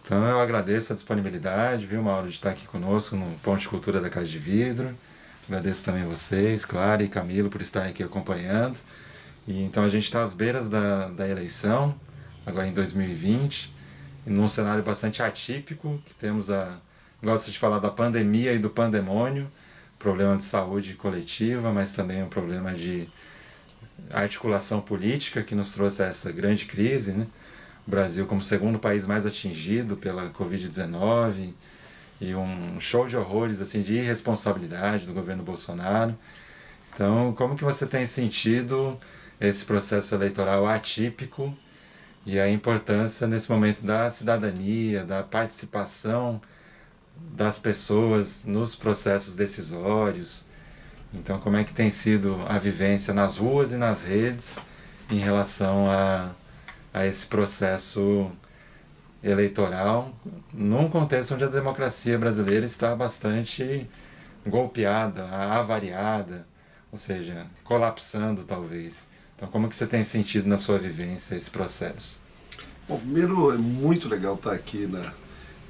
Então eu agradeço a disponibilidade, viu, Mauro, de estar aqui conosco no Ponto de Cultura da Casa de Vidro. Agradeço também a vocês, Clara e Camilo, por estarem aqui acompanhando. E então a gente está às beiras da eleição, agora em 2020, num cenário bastante atípico, que temos gosto de falar da pandemia e do pandemônio, problema de saúde coletiva, mas também um problema de articulação política que nos trouxe a essa grande crise, né? O Brasil como segundo país mais atingido pela Covid-19 e um show de horrores assim, de irresponsabilidade do governo Bolsonaro. Então, como que você tem sentido esse processo eleitoral atípico e a importância nesse momento da cidadania, da participação das pessoas nos processos decisórios? Então, como é que tem sido a vivência nas ruas e nas redes em relação a esse processo eleitoral, num contexto onde a democracia brasileira está bastante golpeada, avariada, ou seja, colapsando talvez. Então, como que você tem sentido na sua vivência esse processo? Bom, primeiro, é muito legal estar aqui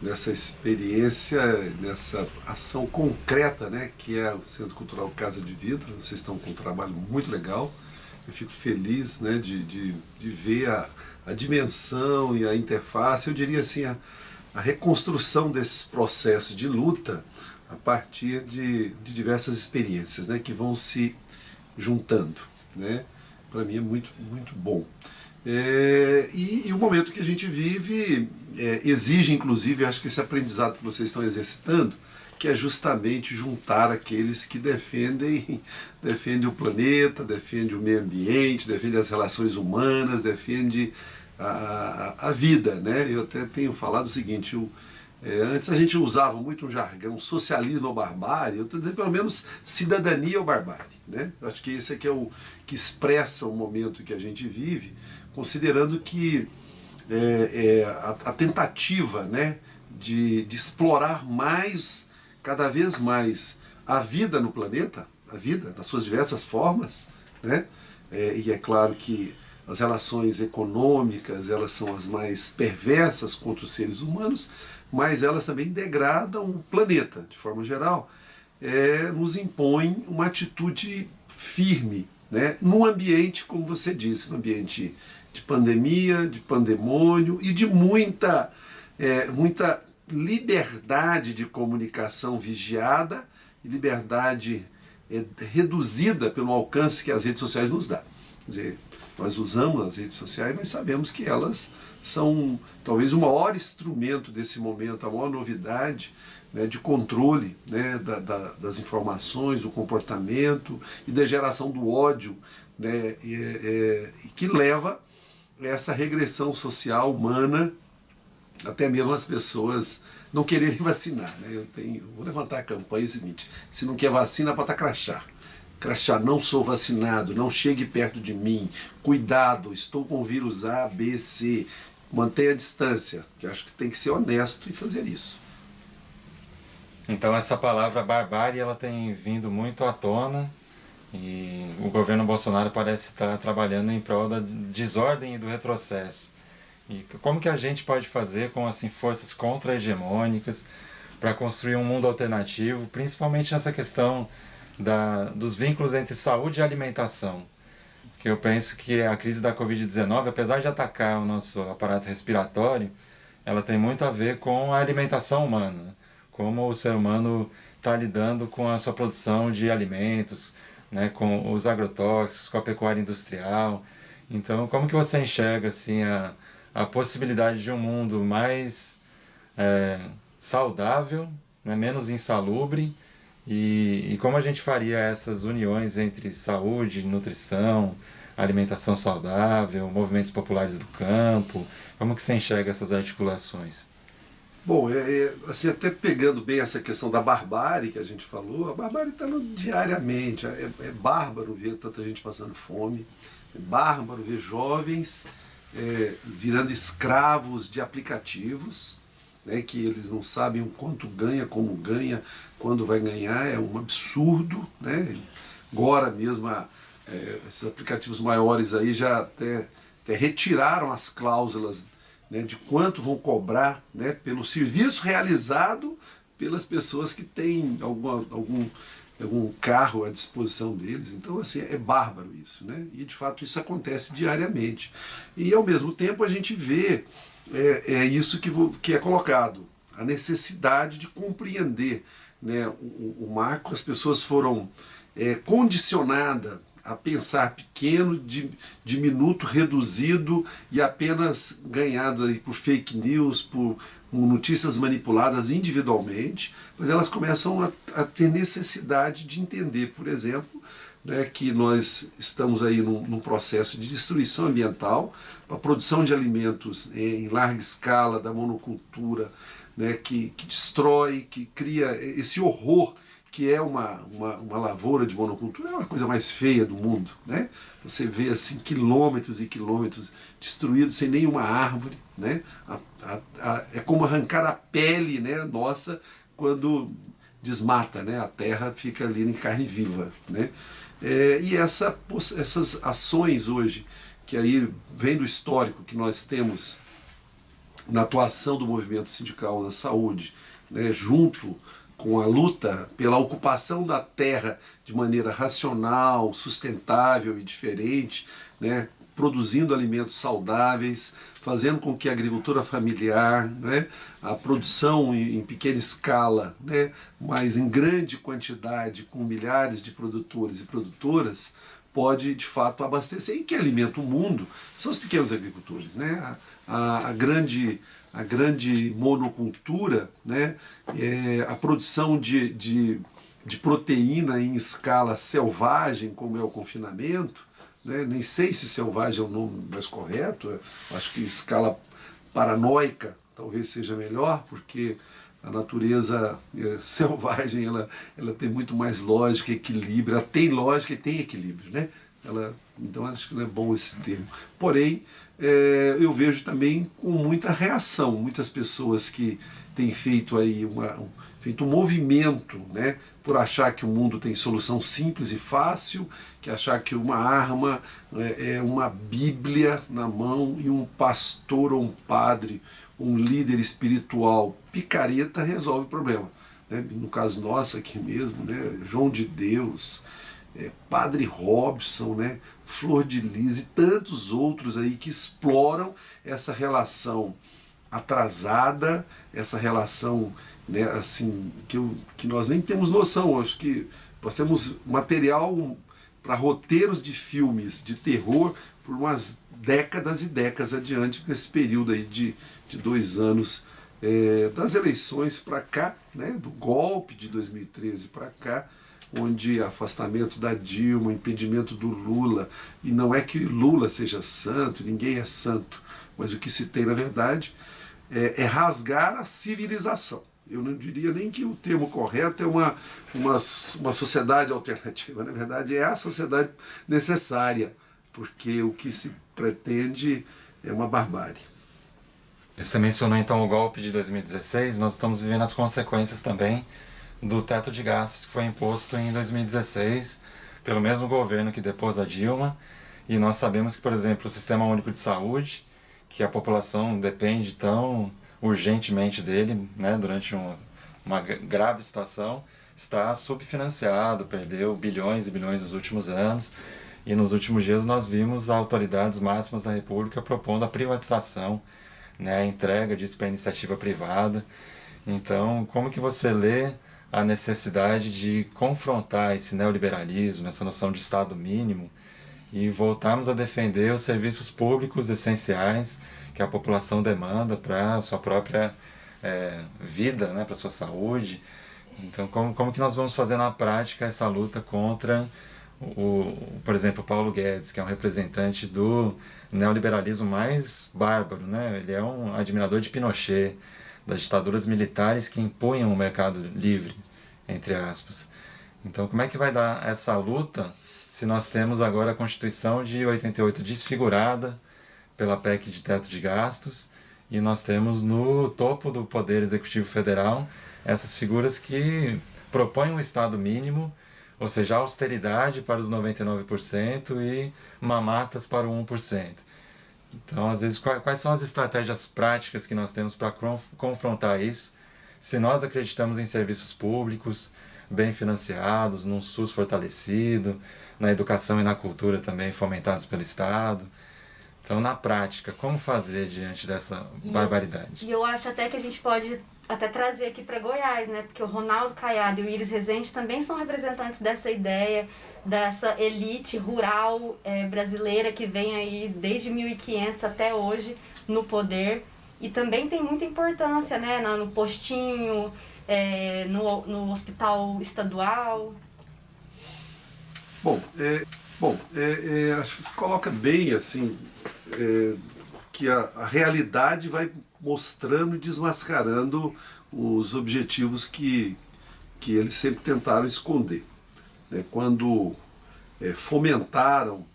nessa experiência, nessa ação concreta, né, que é o Centro Cultural Casa de Vidro. Vocês estão com um trabalho muito legal. Eu fico feliz, né, de ver a dimensão e a interface, eu diria assim, a reconstrução desses processos de luta a partir de diversas experiências, né, que vão se juntando, né? Para mim é muito, muito bom. E o momento que a gente vive exige, inclusive, acho que esse aprendizado que vocês estão exercitando, que é justamente juntar aqueles que defendem o planeta, defendem o meio ambiente, defendem as relações humanas, defendem a vida, né? Eu até tenho falado o seguinte, antes a gente usava muito um jargão, socialismo ou barbárie, eu estou dizendo pelo menos cidadania ou barbárie, né? Eu acho que esse aqui é o que expressa o momento que a gente vive, considerando que a tentativa, né, de explorar mais, cada vez mais, a vida no planeta, a vida nas suas diversas formas, né? E é claro que as relações econômicas, elas são as mais perversas contra os seres humanos, mas elas também degradam o planeta, de forma geral, nos impõe uma atitude firme, né? Num ambiente, como você disse, num ambiente de pandemia, de pandemônio e de muita liberdade de comunicação vigiada e liberdade reduzida pelo alcance que as redes sociais nos dão. Quer dizer, nós usamos as redes sociais, mas sabemos que elas são talvez o maior instrumento desse momento, a maior novidade, né, de controle, né, das informações, do comportamento e da geração do ódio, né, que leva a essa regressão social humana, até mesmo as pessoas não quererem vacinar, né? Vou levantar a campanha, é o seguinte: se não quer vacina, pode estar crachá. Crachá, não sou vacinado, não chegue perto de mim, cuidado, estou com vírus A, B, C, mantenha a distância, que acho que tem que ser honesto e fazer isso. Então essa palavra barbárie, ela tem vindo muito à tona e o governo Bolsonaro parece estar trabalhando em prol da desordem e do retrocesso. E como que a gente pode fazer com assim, forças contra-hegemônicas para construir um mundo alternativo, principalmente nessa questão dos vínculos entre saúde e alimentação? Que eu penso que a crise da Covid-19, apesar de atacar o nosso aparato respiratório, ela tem muito a ver com a alimentação humana, como o ser humano está lidando com a sua produção de alimentos, né, com os agrotóxicos, com a pecuária industrial. Então, como que você enxerga assim, a possibilidade de um mundo mais saudável, né, menos insalubre, e como a gente faria essas uniões entre saúde, nutrição, alimentação saudável, movimentos populares do campo? Como que você enxerga essas articulações? Bom, assim, até pegando bem essa questão da barbárie que a gente falou, a barbárie está diariamente, é bárbaro ver tanta gente passando fome, é bárbaro ver jovens virando escravos de aplicativos, né, que eles não sabem o quanto ganha, como ganha, quando vai ganhar, é um absurdo, né? Agora mesmo, esses aplicativos maiores aí já até retiraram as cláusulas né, de quanto vão cobrar, né, pelo serviço realizado pelas pessoas que têm algum carro à disposição deles. Então, assim, é bárbaro isso, né? E, de fato, isso acontece diariamente. E, ao mesmo tempo, a gente vê isso que é colocado, a necessidade de compreender, né, o macro. As pessoas foram condicionadas a pensar pequeno, diminuto, reduzido e apenas ganhado aí por fake news, por notícias manipuladas individualmente, mas elas começam a ter necessidade de entender, por exemplo, né, que nós estamos aí num processo de destruição ambiental, a produção de alimentos em larga escala, da monocultura, né, que destrói, que cria esse horror que é uma lavoura de monocultura. É uma coisa mais feia do mundo, né? Você vê assim quilômetros e quilômetros destruídos sem nenhuma árvore, né? É como arrancar a pele, né, nossa, quando desmata, né? A terra fica ali em carne viva, né? E essas ações hoje, que aí vem do histórico que nós temos na atuação do movimento sindical na saúde, né, junto com a luta pela ocupação da terra de maneira racional, sustentável e diferente, né, produzindo alimentos saudáveis, fazendo com que a agricultura familiar, né, a produção em pequena escala, né, mas em grande quantidade, com milhares de produtores e produtoras, pode de fato abastecer. E quem alimenta o mundo são os pequenos agricultores, né? A grande monocultura, né? A produção de proteína em escala selvagem, como é o confinamento, né? Nem sei se selvagem é o nome mais correto, acho que escala paranoica talvez seja melhor, porque a natureza selvagem ela tem muito mais lógica, equilíbrio, ela tem lógica e tem equilíbrio, né? Então acho que não é bom esse termo. Porém, eu vejo também com muita reação, muitas pessoas que têm feito aí um movimento, né, por achar que o mundo tem solução simples e fácil, que achar que uma arma é uma Bíblia na mão e um pastor ou um padre, um líder espiritual picareta resolve o problema, né? No caso nosso aqui mesmo, né, João de Deus, Padre Robson, né, Flor de Lis e tantos outros aí que exploram essa relação atrasada, essa relação, né, assim, que nós nem temos noção. Acho que nós temos material para roteiros de filmes de terror por umas décadas e décadas adiante, com esse período aí de 2 anos das eleições para cá, né, do golpe de 2013 para cá, onde afastamento da Dilma, impedimento do Lula, e não é que Lula seja santo, ninguém é santo, mas o que se tem na verdade é rasgar a civilização. Eu não diria nem que o termo correto é uma sociedade alternativa, na verdade é a sociedade necessária, porque o que se pretende é uma barbárie. Você mencionou então o golpe de 2016, nós estamos vivendo as consequências também do teto de gastos que foi imposto em 2016 pelo mesmo governo que depôs a Dilma, e nós sabemos que, por exemplo, o Sistema Único de Saúde, que a população depende tão urgentemente dele, né, durante uma grave situação, está subfinanciado, perdeu bilhões e bilhões nos últimos anos, e nos últimos dias nós vimos autoridades máximas da República propondo a privatização, né, a entrega disso para a iniciativa privada. Então, como que você lê a necessidade de confrontar esse neoliberalismo, essa noção de Estado mínimo, e voltarmos a defender os serviços públicos essenciais que a população demanda para a sua própria vida, né, para a sua saúde? Então, como que nós vamos fazer na prática essa luta contra, por exemplo, o Paulo Guedes, que é um representante do neoliberalismo mais bárbaro, né? Ele é um admirador de Pinochet, das ditaduras militares que impunham o mercado livre, entre aspas. Então, como é que vai dar essa luta se nós temos agora a Constituição de 88 desfigurada pela PEC de teto de gastos, e nós temos no topo do Poder Executivo Federal essas figuras que propõem um Estado mínimo, ou seja, austeridade para os 99% e mamatas para o 1%. Então, às vezes, quais são as estratégias práticas que nós temos para confrontar isso? Se nós acreditamos em serviços públicos bem financiados, num SUS fortalecido, na educação e na cultura também fomentados pelo Estado. Então, na prática, como fazer diante dessa barbaridade? E eu acho até que a gente pode até trazer aqui para Goiás, né? Porque o Ronaldo Caiado e o Iris Rezende também são representantes dessa ideia, dessa elite rural brasileira que vem aí desde 1500 até hoje no poder. E também tem muita importância, né? No postinho, no hospital estadual. Acho que você coloca bem assim, que a realidade vai mostrando e desmascarando os objetivos que eles sempre tentaram esconder. Né? Quando fomentaram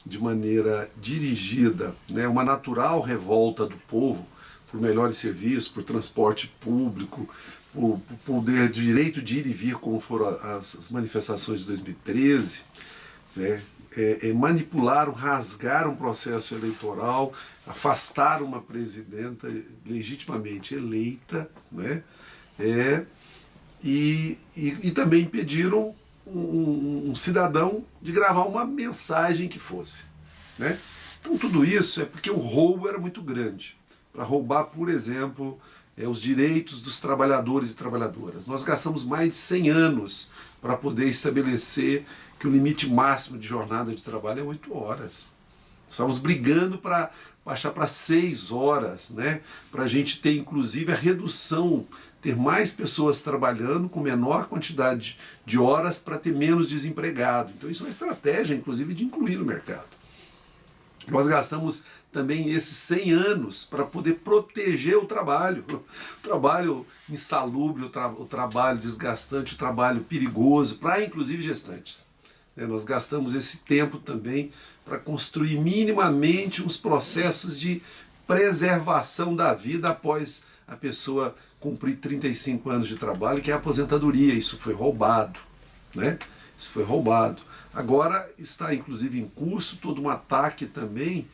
de maneira dirigida, né, uma natural revolta do povo por melhores serviços, por transporte público, por poder, direito de ir e vir, como foram as manifestações de 2013, né, manipularam, rasgaram o processo eleitoral, afastaram uma presidenta legitimamente eleita, né, e também impediram um cidadão de gravar uma mensagem que fosse. Né? Então tudo isso é porque o roubo era muito grande. Para roubar, por exemplo, os direitos dos trabalhadores e trabalhadoras. Nós gastamos mais de 100 anos para poder estabelecer que o limite máximo de jornada de trabalho é 8 horas. Estamos brigando para baixar para 6 horas, né? Para a gente ter inclusive a redução, ter mais pessoas trabalhando com menor quantidade de horas para ter menos desempregado. Então isso é uma estratégia, inclusive, de incluir no mercado. Nós gastamos também esses 100 anos para poder proteger o trabalho insalubre, o trabalho desgastante, o trabalho perigoso, para inclusive gestantes. Nós gastamos esse tempo também para construir minimamente uns processos de preservação da vida após a pessoa cumprir 35 anos de trabalho, que é a aposentadoria. Isso foi roubado, né? Isso foi roubado. Agora está inclusive em curso todo um ataque também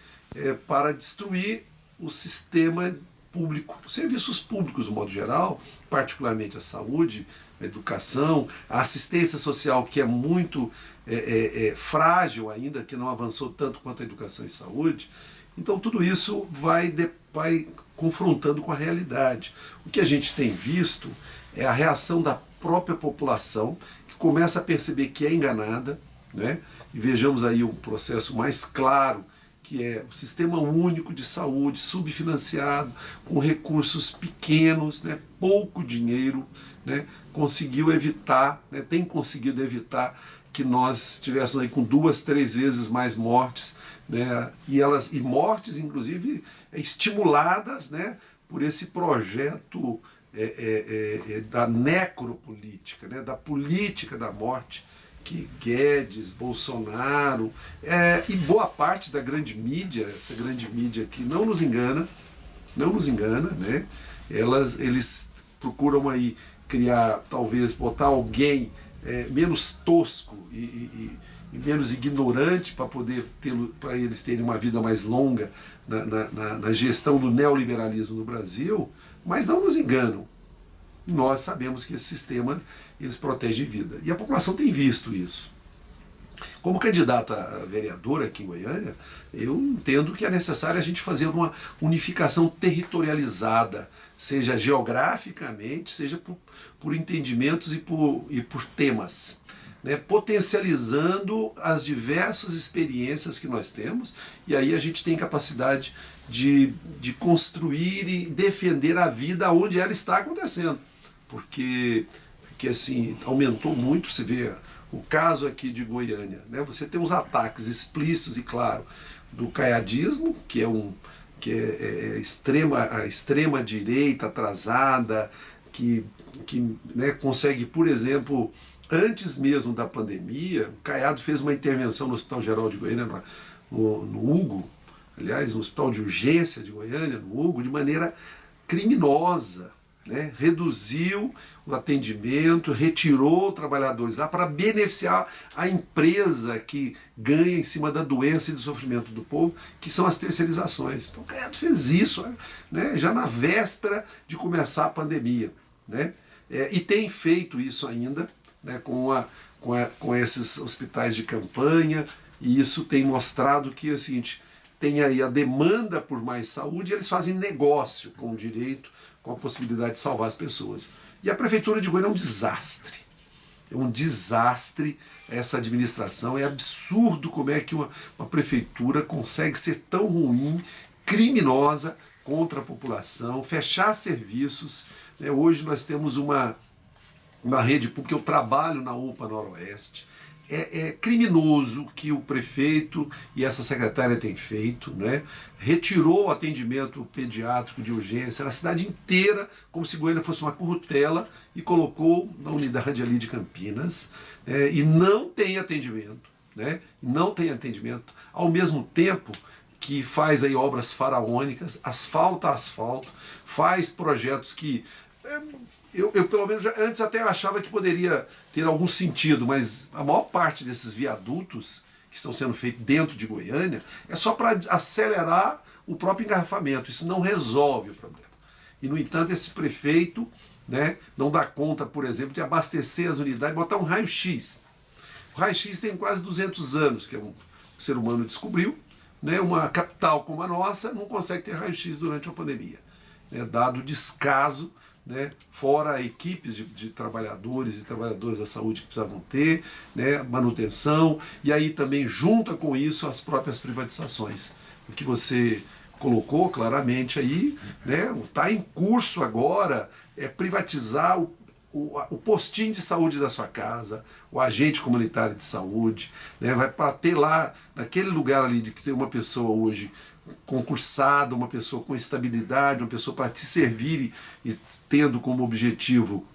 para destruir o sistema público, os serviços públicos do modo geral, particularmente a saúde, a educação, a assistência social, que é muito frágil ainda, que não avançou tanto quanto a educação e saúde. Então tudo isso vai confrontando com a realidade. O que a gente tem visto é a reação da própria população, que começa a perceber que é enganada, né? E vejamos aí um processo mais claro, que é o Sistema Único de Saúde, subfinanciado, com recursos pequenos, né? Pouco dinheiro, né? Conseguiu evitar, né? Tem conseguido evitar que nós estivéssemos aí com 2, 3 vezes mais mortes, né? E mortes, inclusive, estimuladas, né? Por esse projeto da necropolítica, né? Da política da morte, que Guedes, Bolsonaro e boa parte da grande mídia, essa grande mídia que não nos engana, né? Eles procuram aí criar, talvez botar alguém menos tosco e menos ignorante para eles terem uma vida mais longa na gestão do neoliberalismo no Brasil, mas não nos enganam. Nós sabemos que esse sistema eles protegem vida. E a população tem visto isso. Como candidata a vereadora aqui em Goiânia, eu entendo que é necessário a gente fazer uma unificação territorializada, seja geograficamente, seja por entendimentos e por temas, né? Potencializando as diversas experiências que nós temos, e aí a gente tem capacidade de construir e defender a vida onde ela está acontecendo. Porque assim, aumentou muito, você vê o caso aqui de Goiânia, né? Você tem uns ataques explícitos e claro do caiadismo, que é a extrema direita atrasada, que né, consegue, por exemplo, antes mesmo da pandemia, o Caiado fez uma intervenção no Hospital Geral de Goiânia, no Hugo, aliás, no Hospital de Urgência de Goiânia, no Hugo, de maneira criminosa, né, reduziu o atendimento, retirou trabalhadores lá para beneficiar a empresa que ganha em cima da doença e do sofrimento do povo, que são as terceirizações. Então o Caiado fez isso, né, já na véspera de começar a pandemia, né, e tem feito isso ainda, né, com esses hospitais de campanha, e isso tem mostrado que é o seguinte, tem aí a demanda por mais saúde, e eles fazem negócio com o direito, com a possibilidade de salvar as pessoas. E a Prefeitura de Goiânia é um desastre. É um desastre essa administração. É absurdo como é que uma prefeitura consegue ser tão ruim, criminosa contra a população, fechar serviços. Né? Hoje nós temos uma rede pública, eu trabalho na UPA Noroeste. É criminoso o que o prefeito e essa secretária têm feito, né? Retirou o atendimento pediátrico de urgência na cidade inteira, como se Goiânia fosse uma currutela, e colocou na unidade ali de Campinas, e não tem atendimento, né? Não tem atendimento, ao mesmo tempo que faz aí obras faraônicas, asfalta asfalto, faz projetos que... Eu pelo menos antes até achava que poderia ter algum sentido, mas a maior parte desses viadutos que estão sendo feitos dentro de Goiânia é só para acelerar o próprio engarrafamento. Isso não resolve o problema. E, no entanto, esse prefeito, né, não dá conta, por exemplo, de abastecer as unidades, botar um raio-x. O raio-x tem quase 200 anos, que o ser humano descobriu. Né, uma capital como a nossa não consegue ter raio-x durante a pandemia, né, dado o descaso, né, fora equipes de trabalhadores e trabalhadoras da saúde que precisavam ter, né, manutenção, e aí também junta com isso as próprias privatizações. O que você colocou claramente aí, né, está em curso agora, privatizar o postinho de saúde da sua casa, o agente comunitário de saúde, né, vai para ter lá, naquele lugar ali de que tem uma pessoa hoje concursada, uma pessoa com estabilidade, uma pessoa para te servir e tendo como objetivo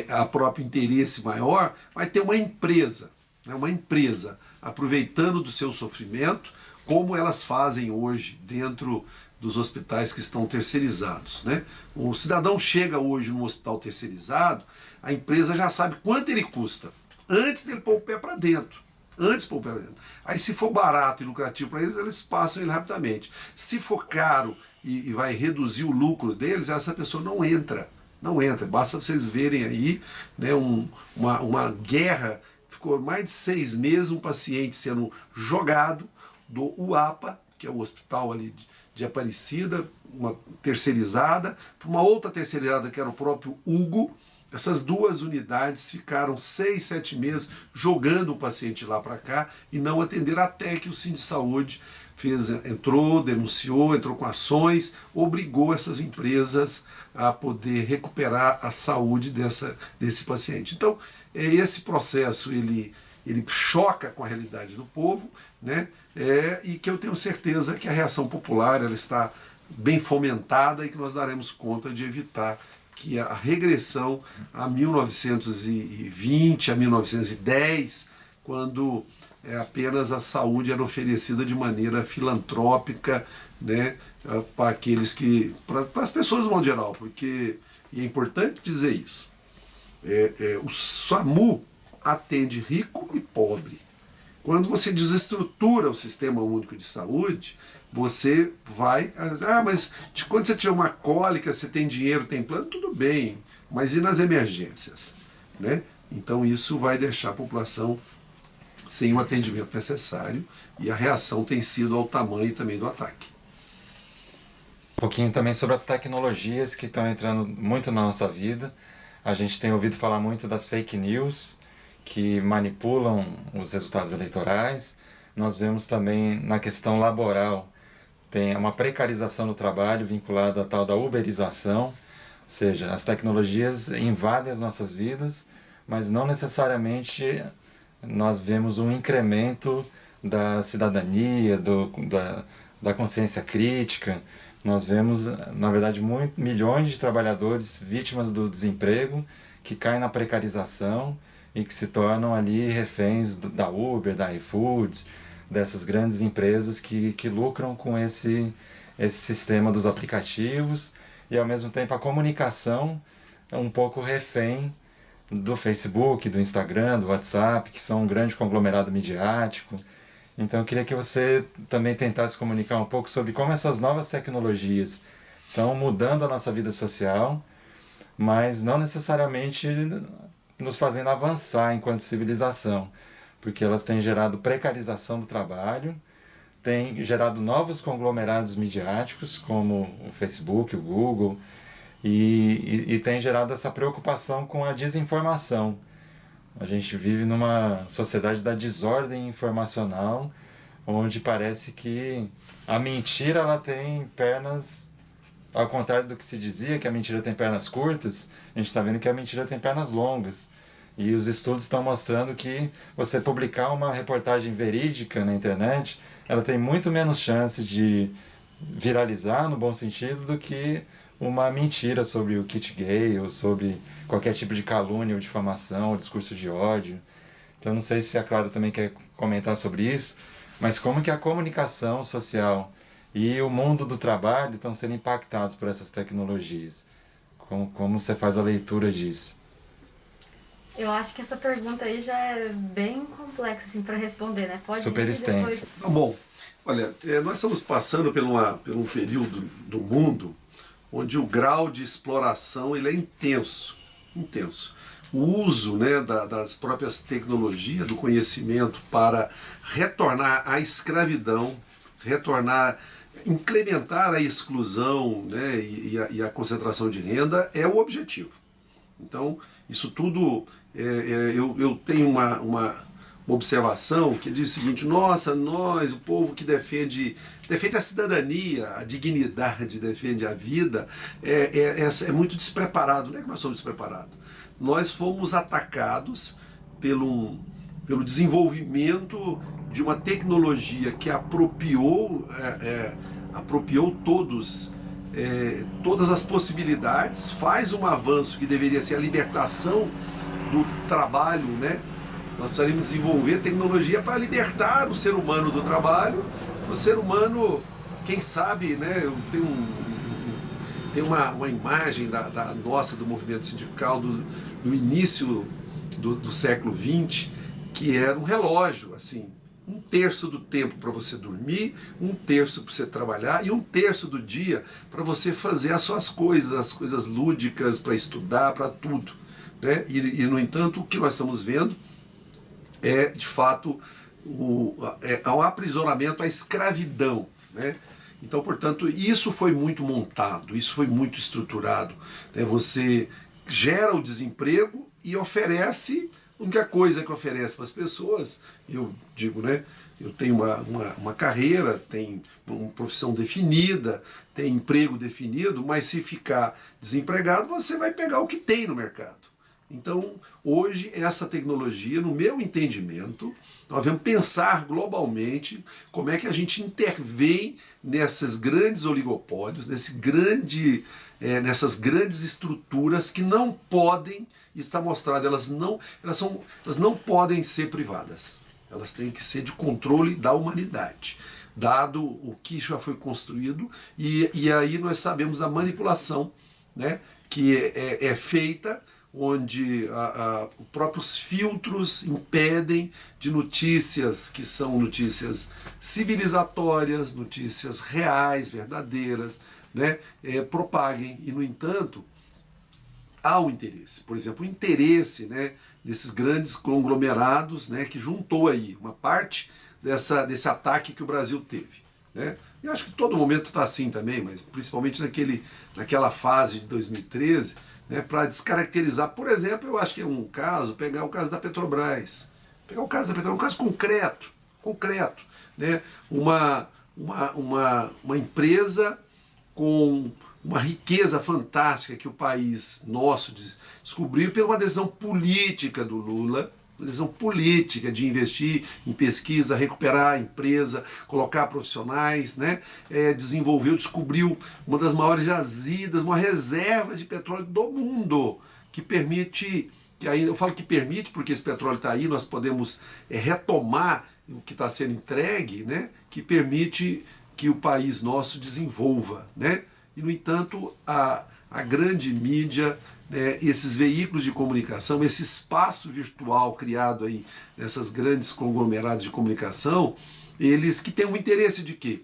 a próprio interesse maior, vai ter uma empresa, né, uma empresa aproveitando do seu sofrimento, como elas fazem hoje dentro dos hospitais que estão terceirizados. Né? O cidadão chega hoje num hospital terceirizado, a empresa já sabe quanto ele custa, antes dele pôr o pé para dentro. Antes de pôr o pé para dentro. Aí se for barato e lucrativo para eles, eles passam ele rapidamente. Se for caro e vai reduzir o lucro deles, essa pessoa não entra. Não entra. Basta vocês verem aí, né, uma guerra. Ficou mais de 6 meses um paciente sendo jogado do UAPA, que é o hospital ali de Aparecida, uma terceirizada, para uma outra terceirizada que era o próprio Hugo. Essas duas unidades ficaram 6, 7 meses jogando o paciente lá para cá e não atenderam, até que o Sindisaúde entrou, denunciou, entrou com ações, obrigou essas empresas a poder recuperar a saúde desse paciente. Então, esse processo ele choca com a realidade do povo, né? E que eu tenho certeza que a reação popular ela está bem fomentada e que nós daremos conta de evitar que a regressão a 1920, a 1910, quando apenas a saúde era oferecida de maneira filantrópica, né, para aqueles que, para as pessoas de modo geral, porque, e é importante dizer isso, o SAMU atende rico e pobre. Quando você desestrutura o Sistema Único de Saúde, você vai... mas quando você tiver uma cólica, você tem dinheiro, tem plano, tudo bem. Mas e nas emergências? Né? Então isso vai deixar a população sem o atendimento necessário e a reação tem sido ao tamanho também do ataque. Um pouquinho também sobre as tecnologias que estão entrando muito na nossa vida. A gente tem ouvido falar muito das fake news, que manipulam os resultados eleitorais. Nós vemos também na questão laboral, tem uma precarização do trabalho vinculada à tal da uberização, ou seja, as tecnologias invadem as nossas vidas, mas não necessariamente nós vemos um incremento da cidadania, da consciência crítica. Nós vemos, na verdade, milhões de trabalhadores vítimas do desemprego que caem na precarização e que se tornam ali reféns da Uber, da iFood, dessas grandes empresas que lucram com esse sistema dos aplicativos e ao mesmo tempo a comunicação é um pouco refém do Facebook, do Instagram, do WhatsApp, que são um grande conglomerado midiático. Então eu queria que você também tentasse comunicar um pouco sobre como essas novas tecnologias estão mudando a nossa vida social, mas não necessariamente nos fazendo avançar enquanto civilização, porque elas têm gerado precarização do trabalho, têm gerado novos conglomerados midiáticos, como o Facebook, o Google, e tem gerado essa preocupação com a desinformação. A gente vive numa sociedade da desordem informacional, onde parece que a mentira ela tem pernas, ao contrário do que se dizia, que a mentira tem pernas curtas, a gente está vendo que a mentira tem pernas longas. E os estudos estão mostrando que você publicar uma reportagem verídica na internet, ela tem muito menos chance de viralizar, no bom sentido, do que uma mentira sobre o kit gay ou sobre qualquer tipo de calúnia ou difamação ou discurso de ódio. Então não sei se a Clara também quer comentar sobre isso, mas como que a comunicação social e o mundo do trabalho estão sendo impactados por essas tecnologias. Como você faz a leitura disso? Eu acho que essa pergunta aí já é bem complexa assim, para responder, né? Pode Super extensa. Tá bom. Olha, nós estamos passando por um período do mundo onde o grau de exploração ele é intenso. Intenso. O uso, né, das próprias tecnologias, do conhecimento para retornar à escravidão, implementar a exclusão, né, e a concentração de renda é o objetivo. Então, isso tudo, eu tenho uma observação que diz o seguinte: nossa, nós, o povo que defende a cidadania, a dignidade, defende a vida, é muito despreparado. Não é que nós somos despreparados. Nós fomos atacados pelo desenvolvimento de uma tecnologia que apropriou todas as possibilidades, faz um avanço que deveria ser a libertação do trabalho, né? Nós precisaríamos desenvolver tecnologia para libertar o ser humano do trabalho, o ser humano, quem sabe, né? Eu tenho uma imagem da nossa, do movimento sindical do início do século XX, que era um relógio, assim, 1/3 do tempo para você dormir, 1/3 para você trabalhar e 1/3 do dia para você fazer as suas coisas, as coisas lúdicas, para estudar, para tudo, né? E, no entanto, o que nós estamos vendo é, de fato, o aprisionamento, a escravidão, né? Então, portanto, isso foi muito montado, isso foi muito estruturado, né? Você gera o desemprego e oferece. A única coisa que oferece para as pessoas, eu digo, né? Eu tenho uma carreira, tenho uma profissão definida, tenho emprego definido, mas se ficar desempregado, você vai pegar o que tem no mercado. Então, hoje, essa tecnologia, no meu entendimento, nós devemos pensar globalmente como é que a gente intervém nesses grandes oligopólios, nessas grandes estruturas que não podem, está mostrado, elas não podem ser privadas. Elas têm que ser de controle da humanidade, dado o que já foi construído, e aí nós sabemos a manipulação, né, que é feita, onde os próprios filtros impedem de notícias que são notícias civilizatórias, notícias reais, verdadeiras, né, propaguem. E, no entanto, há o interesse. Por exemplo, o interesse, né, desses grandes conglomerados, né, que juntou aí uma parte desse ataque que o Brasil teve, né? E acho que todo momento está assim também, mas principalmente naquela fase de 2013, né, para descaracterizar. Por exemplo, eu acho que é um caso, pegar o caso da Petrobras. Pegar o caso da Petrobras, um caso concreto, né? Uma empresa com uma riqueza fantástica que o país nosso descobriu pela uma decisão política do Lula, uma decisão política de investir em pesquisa, recuperar a empresa, colocar profissionais, né? Descobriu uma das maiores jazidas, uma reserva de petróleo do mundo, que permite, que aí eu falo que permite porque esse petróleo está aí, nós podemos retomar o que está sendo entregue, né? Que permite que o país nosso desenvolva, né? E, no entanto, a grande mídia, né, esses veículos de comunicação, esse espaço virtual criado aí nessas grandes conglomerados de comunicação, eles que têm um interesse de quê?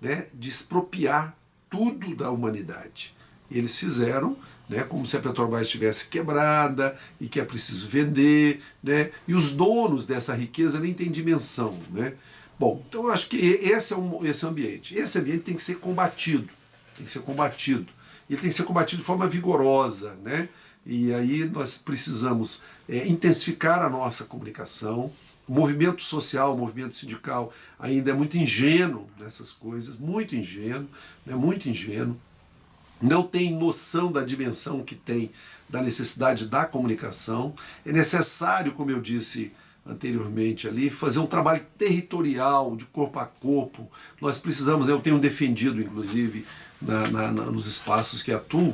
Né, de expropriar tudo da humanidade. Eles fizeram, né, como se a Petrobras estivesse quebrada e que é preciso vender, né, e os donos dessa riqueza nem têm dimensão. Né? Bom, então eu acho que esse é o ambiente. Esse ambiente tem que ser combatido. Tem que ser combatido. Ele tem que ser combatido de forma vigorosa. Né? E aí nós precisamos intensificar a nossa comunicação. O movimento social, o movimento sindical ainda é muito ingênuo nessas coisas, muito ingênuo, né, muito ingênuo. Não tem noção da dimensão que tem da necessidade da comunicação. É necessário, como eu disse anteriormente ali, fazer um trabalho territorial, de corpo a corpo. Nós precisamos, eu tenho defendido, inclusive, nos espaços que atuo,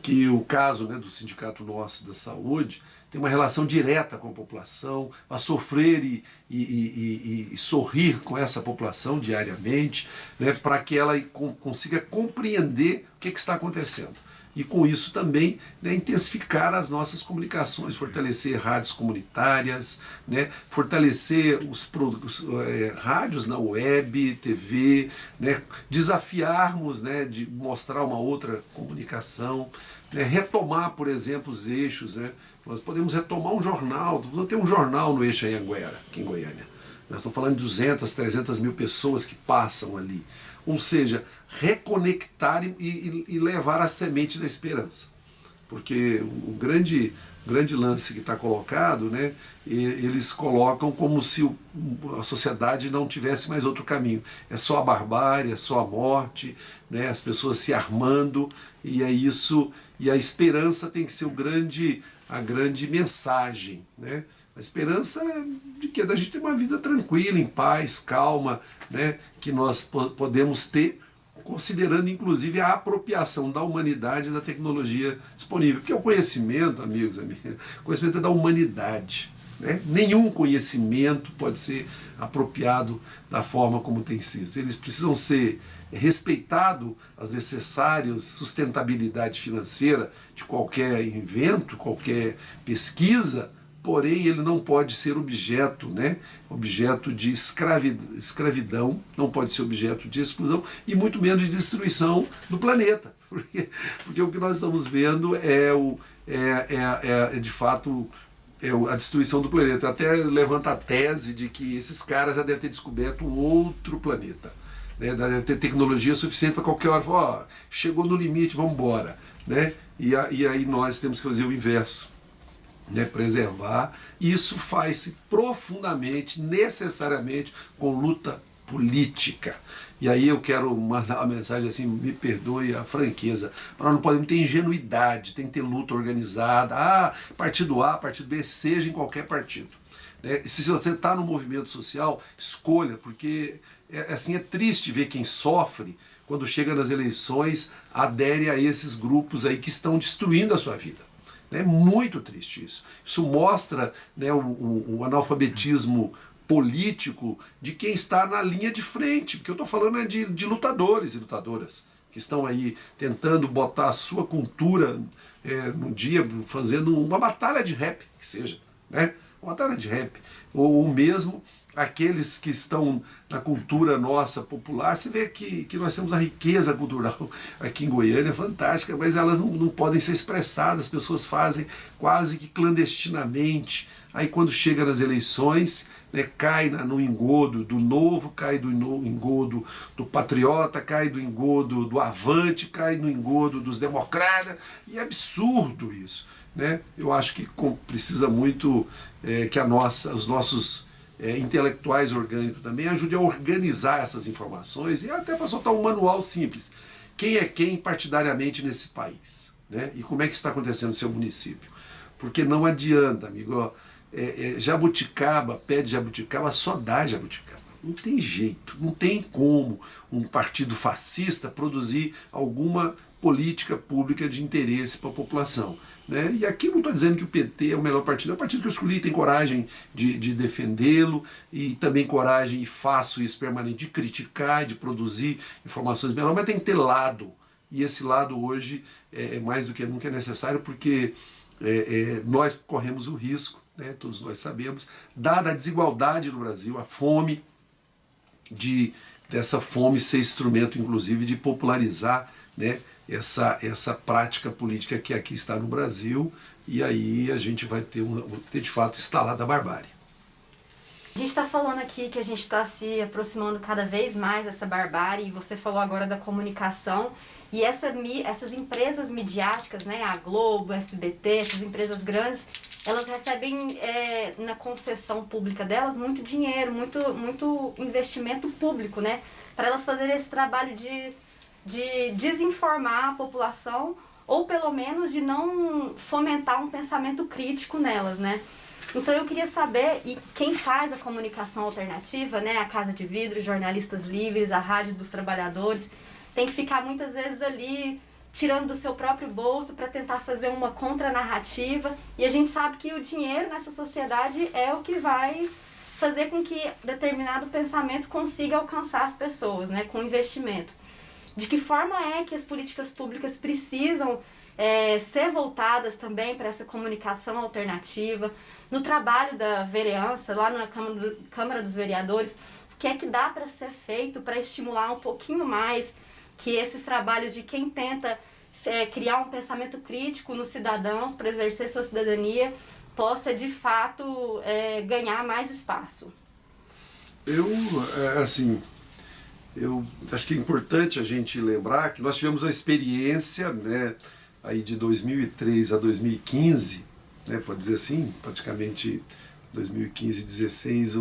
que o caso, né, do Sindicato Nosso da Saúde tem uma relação direta com a população, a sofrer e sorrir com essa população diariamente, né, para que ela consiga compreender o que está acontecendo. E com isso também, né, intensificar as nossas comunicações, fortalecer rádios comunitárias, né, fortalecer os rádios na web, TV, né, desafiarmos, né, de mostrar uma outra comunicação, né, retomar, por exemplo, os eixos. Né, nós podemos retomar um jornal, não tem um jornal no eixo Anhanguera, aqui em Goiânia. Nós estamos falando de 200, 300 mil pessoas que passam ali. Ou seja, reconectar e levar a semente da esperança. Porque o grande lance que está colocado, né, eles colocam como se a sociedade não tivesse mais outro caminho. É só a barbárie, é só a morte, né, as pessoas se armando, e é isso. E a esperança tem que ser a grande mensagem. Né? A esperança de que da gente ter uma vida tranquila, em paz, calma, né, que nós podemos ter, considerando inclusive a apropriação da humanidade da tecnologia disponível. Porque o conhecimento, amigos, o conhecimento é da humanidade. Né? Nenhum conhecimento pode ser apropriado da forma como tem sido. Eles precisam ser respeitado as necessárias sustentabilidade financeira de qualquer invento, qualquer pesquisa, porém ele não pode ser objeto, né, objeto de escravidão, não pode ser objeto de exclusão e muito menos de destruição do planeta. Porque o que nós estamos vendo de fato a destruição do planeta. Até levanta a tese de que esses caras já devem ter descoberto um outro planeta. Né? Deve ter tecnologia suficiente para qualquer hora falar, chegou no limite, vamos embora. Né? E aí nós temos que fazer o inverso. Né, preservar. Isso faz-se profundamente, necessariamente, com luta política. E aí eu quero mandar uma mensagem assim, me perdoe a franqueza, mas nós não podemos ter ingenuidade, tem que ter luta organizada, partido A, partido B, seja em qualquer partido. Né? E se você está no movimento social, escolha, porque é triste ver quem sofre quando chega nas eleições, adere a esses grupos aí que estão destruindo a sua vida. É muito triste isso. Isso mostra, né, o analfabetismo político de quem está na linha de frente, porque eu estou falando de lutadores e lutadoras que estão aí tentando botar a sua cultura no dia, fazendo uma batalha de rap, que seja, né? Uma batalha de rap, ou mesmo aqueles que estão na cultura nossa popular. Você vê que nós temos a riqueza cultural aqui em Goiânia, fantástica, mas elas não podem ser expressadas, as pessoas fazem quase que clandestinamente. Aí quando chega nas eleições, né, cai no engodo do Novo, cai do engodo do Patriota, cai do engodo do Avante, cai no engodo dos Democratas, e é absurdo isso. Né? Eu acho que precisa muito que os nossos intelectuais orgânicos também ajudem a organizar essas informações e até para soltar um manual simples. Quem é quem partidariamente nesse país? Né? E como é que está acontecendo no seu município? Porque não adianta, amigo. Jabuticaba, pé de jabuticaba, só dá jabuticaba. Não tem jeito, não tem como um partido fascista produzir alguma política pública de interesse para a população. Né? E aqui não estou dizendo que o PT é o melhor partido, é o partido que eu escolhi, tem coragem de defendê-lo e também coragem, e faço isso permanente, de criticar, de produzir informações melhores, mas tem que ter lado. e esse lado hoje é mais do que nunca necessário, porque nós corremos o risco, né, todos nós sabemos, dada a desigualdade no Brasil, a fome, dessa fome ser instrumento, inclusive, de popularizar, né, essa prática política que aqui está no Brasil, e aí a gente vai ter de fato instalada a barbárie. A gente está falando aqui que a gente está se aproximando cada vez mais dessa barbárie, e você falou agora da comunicação, e essas empresas midiáticas, né, a Globo, a SBT, essas empresas grandes, elas recebem na concessão pública delas muito dinheiro, muito investimento público, né, para elas fazerem esse trabalho de desinformar a população, ou pelo menos de não fomentar um pensamento crítico nelas, né? Então eu queria saber, e quem faz a comunicação alternativa, né, a Casa de Vidro, Jornalistas Livres, a Rádio dos Trabalhadores, tem que ficar muitas vezes ali tirando do seu próprio bolso para tentar fazer uma contranarrativa, e a gente sabe que o dinheiro nessa sociedade é o que vai fazer com que determinado pensamento consiga alcançar as pessoas, né, com investimento. De que forma é que as políticas públicas precisam ser voltadas também para essa comunicação alternativa? No trabalho da vereança, lá na Câmara dos Vereadores, o que é que dá para ser feito para estimular um pouquinho mais que esses trabalhos de quem tenta criar um pensamento crítico nos cidadãos para exercer sua cidadania possa, de fato, ganhar mais espaço? Eu acho que é importante a gente lembrar que nós tivemos uma experiência, né, aí de 2003 a 2015, né, pode dizer assim, praticamente 2015 e 2016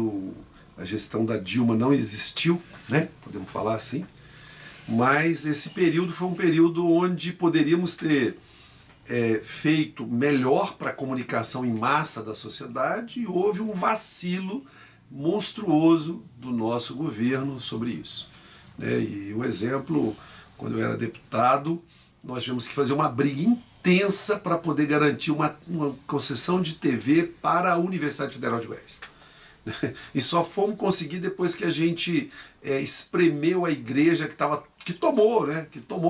a gestão da Dilma não existiu, né, podemos falar assim, mas esse período foi um período onde poderíamos ter feito melhor para a comunicação em massa da sociedade, e houve um vacilo monstruoso do nosso governo sobre isso. E o exemplo, quando eu era deputado, nós tivemos que fazer uma briga intensa para poder garantir uma concessão de TV para a Universidade Federal de Goiás. E só fomos conseguir depois que a gente espremeu a igreja que tomou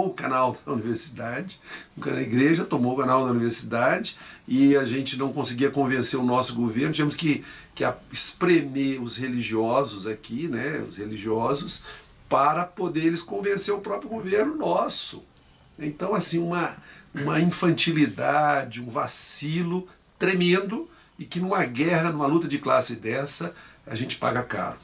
o canal da universidade. A igreja tomou o canal da universidade e a gente não conseguia convencer o nosso governo. Tivemos que espremer os religiosos aqui, né, os religiosos, para poder eles convencer o próprio governo nosso. Então, assim, uma infantilidade, um vacilo tremendo, e que numa guerra, numa luta de classe dessa, a gente paga caro.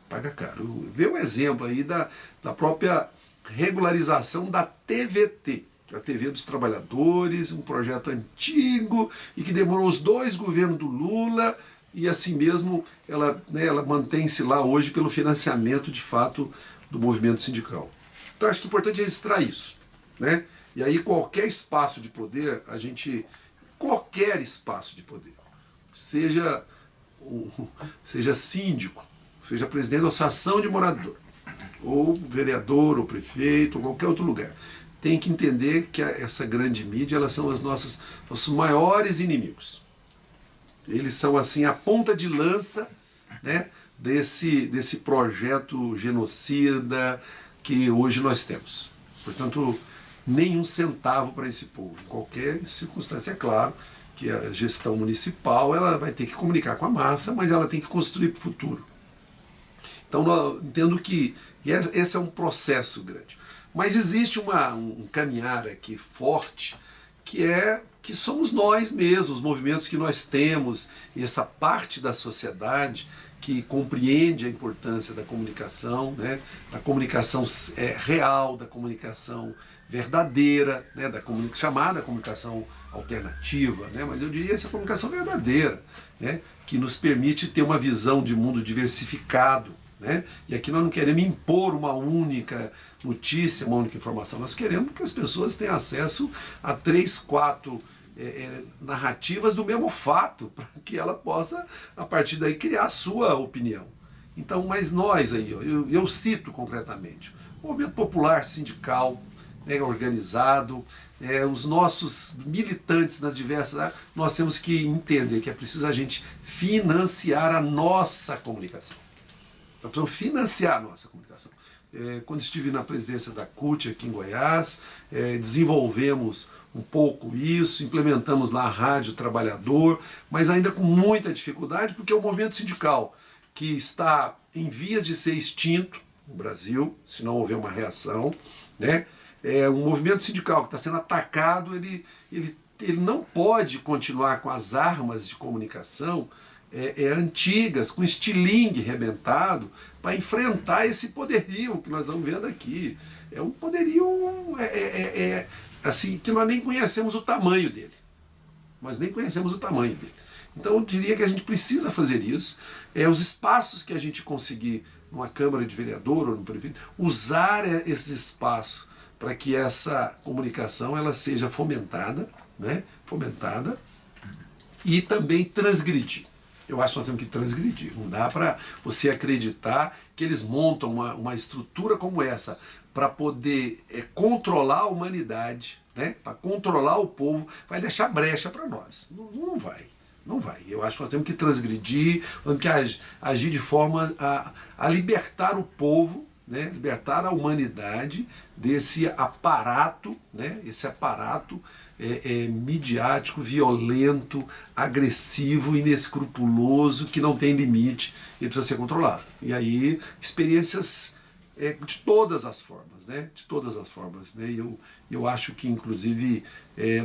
Paga caro. Vê o exemplo aí da própria regularização da TVT, a TV dos Trabalhadores, um projeto antigo e que demorou os 2 governos do Lula, e assim mesmo ela mantém-se lá hoje pelo financiamento, de fato, do movimento sindical. Então acho que é importante registrar isso, né? E aí qualquer espaço de poder, qualquer espaço de poder, seja síndico, seja presidente da associação de morador, ou vereador, ou prefeito, ou qualquer outro lugar, tem que entender que essa grande mídia, elas são nossos maiores inimigos. Eles são assim a ponta de lança, né, desse projeto genocida que hoje nós temos. Portanto, nenhum centavo para esse povo. Em qualquer circunstância, é claro que a gestão municipal ela vai ter que comunicar com a massa, mas ela tem que construir para o futuro. Então, eu entendo que esse é um processo grande. Mas existe um caminhar aqui forte, que somos nós mesmos, os movimentos que nós temos, e essa parte da sociedade que compreende a importância da comunicação, né, da comunicação real, da comunicação verdadeira, né, chamada comunicação alternativa, né, mas eu diria essa comunicação verdadeira, né, que nos permite ter uma visão de mundo diversificado, né, e aqui nós não queremos impor uma única notícia, uma única informação, nós queremos que as pessoas tenham acesso a 3, 4 narrativas do mesmo fato, para que ela possa, a partir daí, criar a sua opinião. Então, mas nós aí, eu cito concretamente, o movimento popular sindical, né, organizado, os nossos militantes nas diversas áreas, nós temos que entender que é preciso a gente financiar a nossa comunicação. Nós precisamos financiar a nossa comunicação. quando estive na presidência da CUT aqui em Goiás, desenvolvemos um pouco isso, implementamos lá a Rádio Trabalhador, mas ainda com muita dificuldade, porque o movimento sindical, que está em vias de ser extinto no Brasil, se não houver uma reação, né? Um movimento sindical que está sendo atacado, ele não pode continuar com as armas de comunicação antigas, com estilingue rebentado, para enfrentar esse poderio que nós estamos vendo aqui. É um poderio assim, que nós nem conhecemos o tamanho dele. Nós nem conhecemos o tamanho dele. Então eu diria que a gente precisa fazer isso. Os espaços que a gente conseguir numa Câmara de Vereador ou no prefeito, usar esse espaço para que essa comunicação ela seja fomentada, né? Fomentada, e também transgredir. Eu acho que nós temos que transgredir. Não dá para você acreditar que eles montam uma estrutura como essa para poder controlar a humanidade, né? Para controlar o povo, vai deixar brecha para nós. Não vai. Não vai. Eu acho que nós temos que transgredir, temos que agir de forma a libertar o povo, né? Libertar a humanidade desse aparato, né? Esse aparato midiático, violento, agressivo, inescrupuloso, que não tem limite e precisa ser controlado. E aí, experiências de todas as formas, né? De todas as formas, né? Eu acho que, inclusive,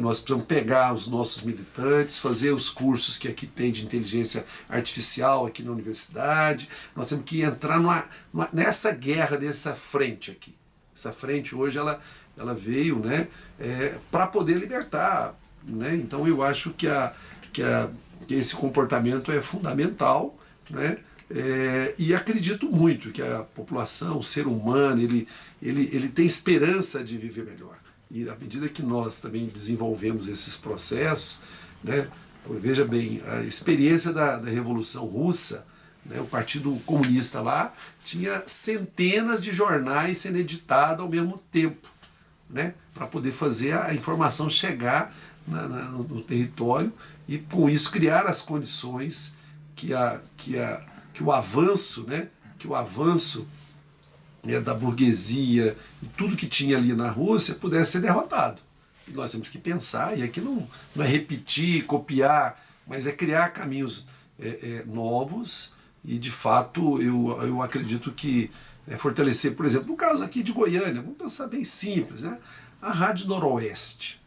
nós precisamos pegar os nossos militantes, fazer os cursos que aqui tem de inteligência artificial aqui na universidade. Nós temos que entrar nessa guerra, nessa frente aqui. Essa frente hoje ela veio, né, para poder libertar, né? Então eu acho que esse comportamento é fundamental, né? E acredito muito que a população, o ser humano, ele tem esperança de viver melhor. E à medida que nós também desenvolvemos esses processos, né, veja bem, a experiência da Revolução Russa, né, o Partido Comunista lá tinha centenas de jornais sendo editados ao mesmo tempo, né, para poder fazer a informação chegar no território e, com isso, criar as condições que o avanço, né, da burguesia e tudo que tinha ali na Rússia pudesse ser derrotado. E nós temos que pensar, e aqui não é repetir, copiar, mas é criar caminhos novos e, de fato, eu acredito que fortalecer, por exemplo, no caso aqui de Goiânia, vamos pensar bem simples, né? A Rádio Noroeste.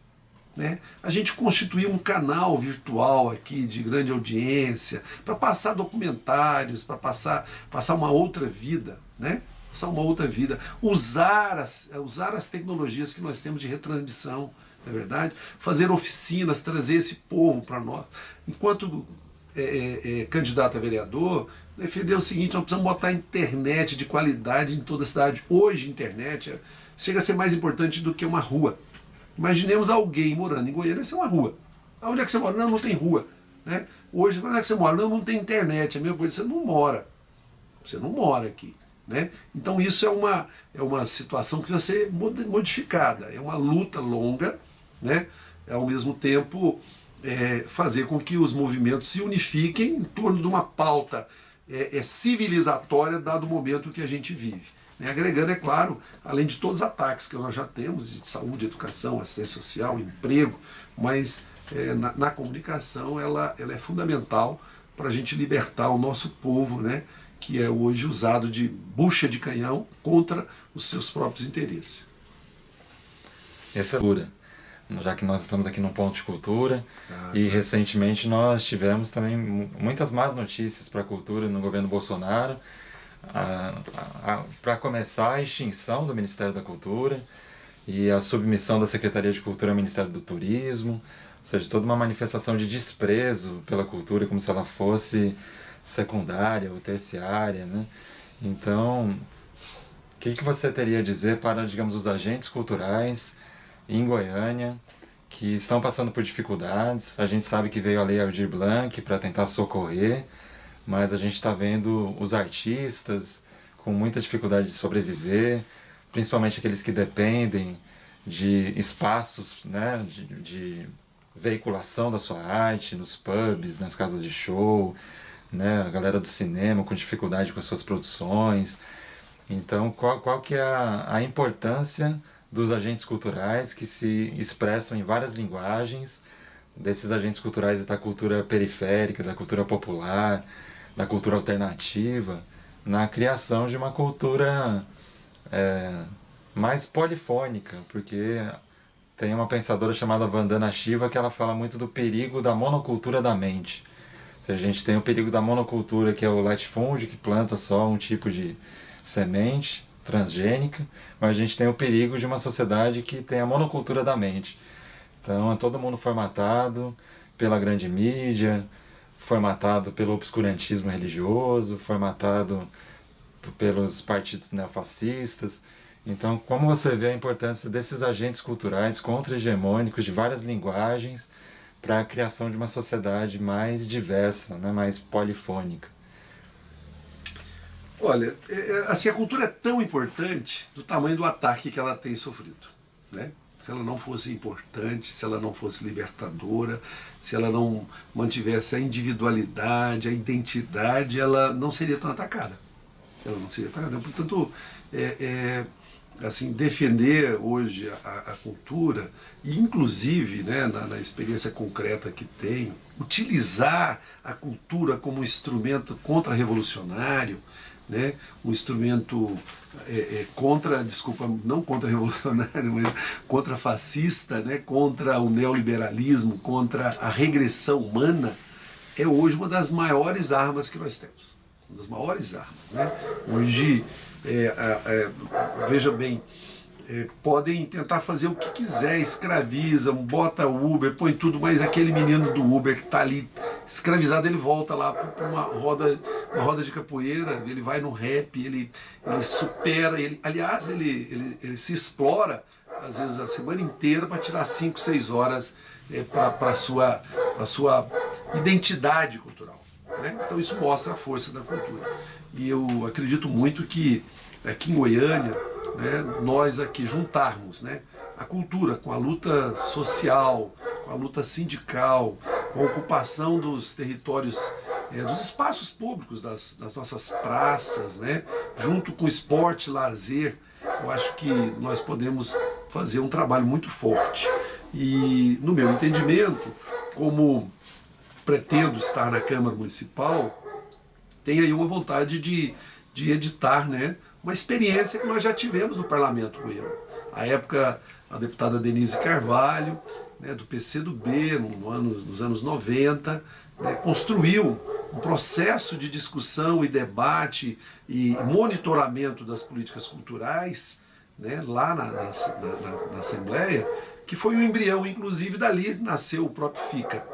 Né? A gente constituir um canal virtual aqui de grande audiência para passar documentários, para passar uma outra vida, né? Passar uma outra vida, usar as tecnologias que nós temos de retransmissão, não é verdade? Fazer oficinas, trazer esse povo para nós. Enquanto candidato a vereador, defender o seguinte: nós precisamos botar internet de qualidade em toda a cidade. Hoje, internet chega a ser mais importante do que uma rua. Imaginemos alguém morando em Goiânia, essa é uma rua. Onde é que você mora? Não tem rua. Né? Hoje, onde é que você mora? Não tem internet. É a mesma coisa, você não mora. Você não mora aqui. Né? Então isso é uma situação que precisa ser modificada. É uma luta longa, né? Ao mesmo tempo fazer com que os movimentos se unifiquem em torno de uma pauta civilizatória, dado o momento que a gente vive. Agregando, é claro, além de todos os ataques que nós já temos, de saúde, educação, assistência social, emprego, mas na comunicação ela é fundamental para a gente libertar o nosso povo, né, que é hoje usado de bucha de canhão contra os seus próprios interesses. Essa é dura, já que nós estamos aqui num ponto de cultura, e recentemente nós tivemos também muitas más notícias para a cultura no governo Bolsonaro. Para começar, a extinção do Ministério da Cultura e a submissão da Secretaria de Cultura ao Ministério do Turismo, ou seja, toda uma manifestação de desprezo pela cultura, como se ela fosse secundária ou terciária, né? Então, o que você teria a dizer para, digamos, os agentes culturais em Goiânia que estão passando por dificuldades? A gente sabe que veio a Lei Aldir Blanc para tentar socorrer, mas a gente está vendo os artistas com muita dificuldade de sobreviver, principalmente aqueles que dependem de espaços, né, de veiculação da sua arte, nos pubs, nas casas de show, né, a galera do cinema com dificuldade com as suas produções. Então, qual que é a importância dos agentes culturais que se expressam em várias linguagens, desses agentes culturais da cultura periférica, da cultura popular, da cultura alternativa, na criação de uma cultura mais polifônica, porque tem uma pensadora chamada Vandana Shiva que ela fala muito do perigo da monocultura da mente. Se a gente tem o perigo da monocultura, que é o latifúndio, que planta só um tipo de semente transgênica, mas a gente tem o perigo de uma sociedade que tem a monocultura da mente. Então é todo mundo formatado pela grande mídia, formatado pelo obscurantismo religioso, formatado pelos partidos neofascistas. Então, como você vê a importância desses agentes culturais contra-hegemônicos de várias linguagens para a criação de uma sociedade mais diversa, né, mais polifônica? Olha, assim, a cultura é tão importante do tamanho do ataque que ela tem sofrido, né? Se ela não fosse importante, se ela não fosse libertadora, se ela não mantivesse a individualidade, a identidade, ela não seria tão atacada. Ela não seria atacada. Portanto, assim, defender hoje a cultura, e inclusive, né, na experiência concreta que tenho, utilizar a cultura como um instrumento contra-revolucionário, né, um instrumento não contra-revolucionário, mas contra-fascista, né, contra o neoliberalismo, contra a regressão humana, é hoje uma das maiores armas que nós temos. Uma das maiores armas. Né? Hoje, veja bem, podem tentar fazer o que quiser, escravizam, bota Uber, põe tudo, mas aquele menino do Uber que está ali escravizado, ele volta lá para uma roda de capoeira, ele vai no rap, ele supera, aliás, ele se explora, às vezes a semana inteira, para tirar 5, 6 horas para a sua identidade cultural. Né? Então isso mostra a força da cultura. E eu acredito muito que aqui em Goiânia, né, nós aqui juntarmos, né, a cultura com a luta social, com a luta sindical, com a ocupação dos territórios, dos espaços públicos, das nossas praças, né, junto com esporte, lazer, eu acho que nós podemos fazer um trabalho muito forte. E, no meu entendimento, como pretendo estar na Câmara Municipal, tem aí uma vontade de editar, né, uma experiência que nós já tivemos no Parlamento goiano. À época, a deputada Denise Carvalho, né, do PCdoB, nos anos 90, né, construiu um processo de discussão e debate e monitoramento das políticas culturais, né, lá na Assembleia, que foi o embrião, inclusive, dali nasceu o próprio FICA.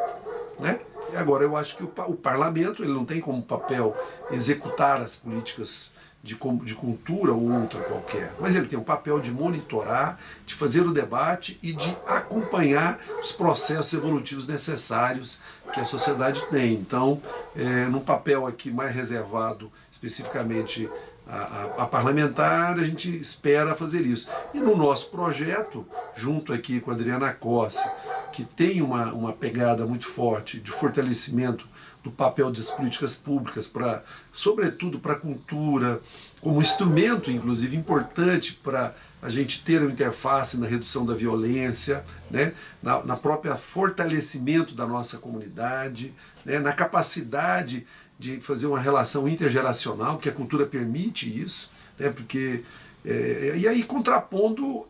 Né? E agora eu acho que o Parlamento ele não tem como papel executar as políticas de cultura ou outra qualquer, mas ele tem o papel de monitorar, de fazer o debate e de acompanhar os processos evolutivos necessários que a sociedade tem. Então, num papel aqui mais reservado especificamente a parlamentar, a gente espera fazer isso. E no nosso projeto, junto aqui com a Adriana Cossi, que tem uma pegada muito forte de fortalecimento do papel das políticas públicas, sobretudo para a cultura, como instrumento, inclusive, importante para a gente ter uma interface na redução da violência, né? na própria fortalecimento da nossa comunidade, né? Na capacidade de fazer uma relação intergeracional, porque a cultura permite isso, né? Porque, e aí contrapondo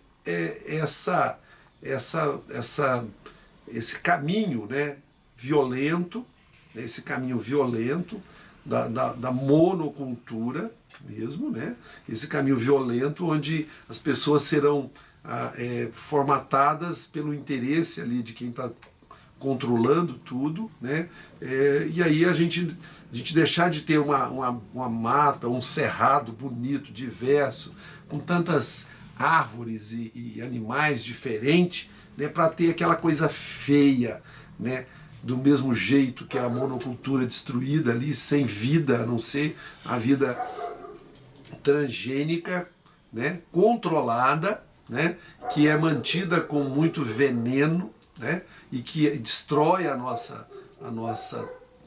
esse caminho, né, violento, esse caminho violento da monocultura mesmo, né? Esse caminho violento onde as pessoas serão formatadas pelo interesse ali de quem está controlando tudo, né? E aí a gente deixar de ter uma mata, um cerrado bonito, diverso, com tantas árvores e animais diferentes, né, para ter aquela coisa feia, né, do mesmo jeito que a monocultura destruída ali, sem vida, a não ser a vida transgênica, né, controlada, né, que é mantida com muito veneno, né, e que destrói a nossa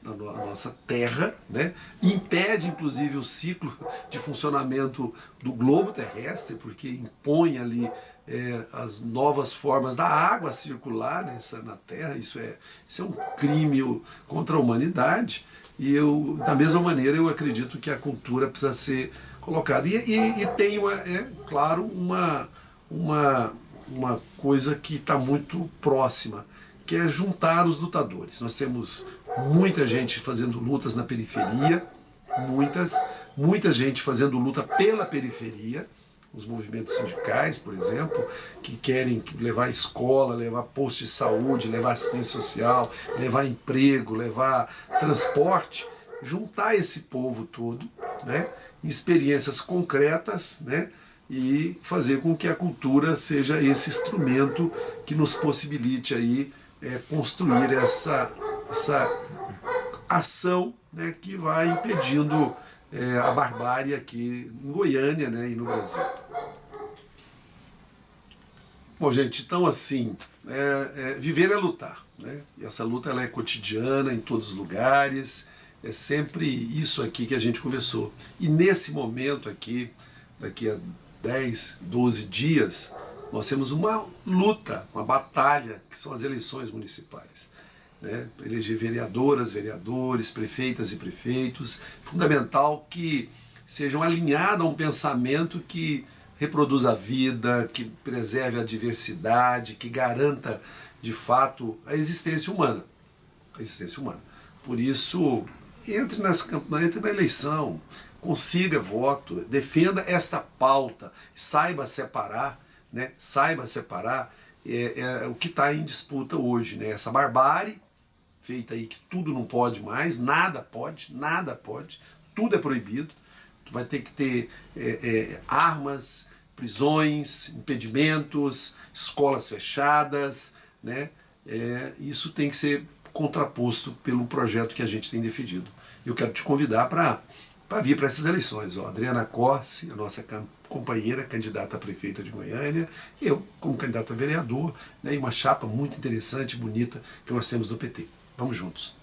nossa terra, né? Impede inclusive o ciclo de funcionamento do globo terrestre, porque impõe ali as novas formas da água circular na Terra. Isso é um crime contra a humanidade. E da mesma maneira, eu acredito que a cultura precisa ser colocada. E tem, claro, uma coisa que está muito próxima, que é juntar os lutadores. Nós temos muita gente fazendo lutas na periferia, muita gente fazendo luta pela periferia, os movimentos sindicais, por exemplo, que querem levar escola, levar posto de saúde, levar assistência social, levar emprego, levar transporte, juntar esse povo todo, né, em experiências concretas, né, e fazer com que a cultura seja esse instrumento que nos possibilite aí construir essa ação, né, que vai impedindo a barbárie aqui em Goiânia, né, e no Brasil. Bom, gente, então assim, viver é lutar, né? E essa luta ela é cotidiana em todos os lugares, é sempre isso aqui que a gente conversou. E nesse momento aqui, daqui a 10, 12 dias, nós temos uma luta, uma batalha, que são as eleições municipais. Né? Eleger vereadoras, vereadores, prefeitas e prefeitos. Fundamental que sejam alinhados a um pensamento que reproduza a vida, que preserve a diversidade, que garanta, de fato, a existência humana. A existência humana. Por isso, entre na eleição, consiga voto, defenda esta pauta, saiba separar, né? Saiba separar o que está em disputa hoje, né? Essa barbárie feita aí que tudo não pode mais, nada pode, tudo é proibido. Tu vai ter que ter armas, prisões, impedimentos, escolas fechadas, né? Isso tem que ser contraposto pelo projeto que a gente tem defendido. Eu quero te convidar para vir para essas eleições. Adriana Corsi, a nossa companheira, candidata a prefeita de Goiânia, e eu como candidato a vereador, né, e uma chapa muito interessante, bonita, que nós temos do PT. Vamos juntos.